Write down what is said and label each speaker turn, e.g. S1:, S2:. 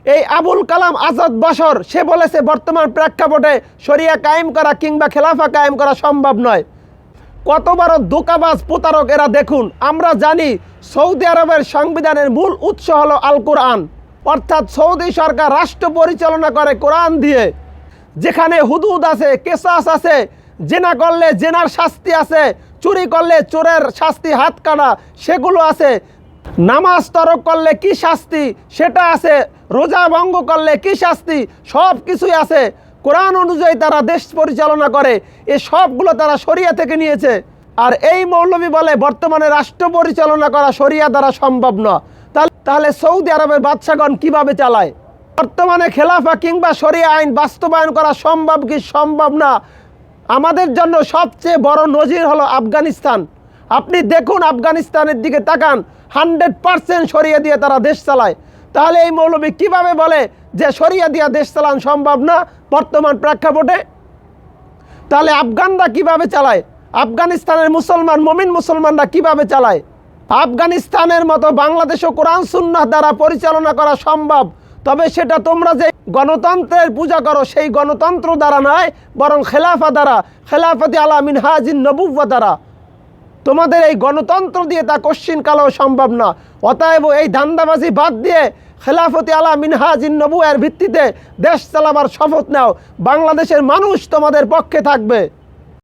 S1: এই আবুল কালাম আজাদ বশর সে বলেছে বর্তমান প্রেক্ষাপটে শরিয়া কায়েম করা কিংবা খেলাফা কায়েম করা সম্ভব নয়। কত বড় ধোঁকাবাজ প্রতারক এরা দেখুন। আমরা জানি সৌদি আরবের সংবিধানের মূল উৎস হলো আল কোরআন, অর্থাৎ সৌদি সরকার রাষ্ট্র পরিচালনা করে কোরআন দিয়ে, যেখানে হুদুদ আছে, কেসাস আছে, জেনা করলে জেনার শাস্তি আছে, চুরি করলে চোরের শাস্তি হাত কাটা সেগুলো আছে, নামাজ তরক করলে কি শাস্তি সেটা আছে, রোজা ভঙ্গ করলে কি শাস্তি সব কিছুই আছে। কোরআন অনুযায়ী তারা দেশ পরিচালনা করে, এ সবগুলো তারা শরিয়া থেকে নিয়েছে। আর এই মৌলবী বলে বর্তমানে রাষ্ট্র পরিচালনা করা শরিয়া দ্বারা সম্ভব না। তাহলে সৌদি আরবের বাদশাগণ কিভাবে চালায়? বর্তমানে খেলাফা কিংবা শরিয়া আইন বাস্তবায়ন করা সম্ভব কি সম্ভব না? আমাদের জন্য সবচেয়ে বড় নজির হলো আফগানিস্তান। আপনি দেখুন, আফগানিস্তানের দিকে তাকান, 100% শরিয়া দিয়ে তারা দেশ চালায়। তাহলে এই মৌলবী কিভাবে বলে যে শরিয়া দিয়া দেশ চালান সম্ভব না বর্তমান প্রেক্ষাপটে? তাহলে আফগানরা কিভাবে চালায়? আফগানিস্তানের মুসলমান মমিন মুসলমানরা কিভাবে চালায়? আফগানিস্তানের মতো বাংলাদেশও কোরআন সুন্নাহ দ্বারা পরিচালনা করা সম্ভব, তবে সেটা তোমরা যে গণতন্ত্রের পূজা করো সেই গণতন্ত্র দ্বারা নয়, বরং খেলাফা দ্বারা, খেলাফতি আলা মিনহাজিন নবুওয়া দ্বারা। তোমাদের এই গণতন্ত্র দিয়ে তা কশ্চিন কালেও সম্ভব না। অতএব এই ধান্দাবাজি বাদ দিয়ে খেলাফতি আলা মিনহাজিন নবুওয়ার ভিত্তিতে দেশ চালাবার শপথ নাও। বাংলাদেশের মানুষ তোমাদের পক্ষে থাকবে।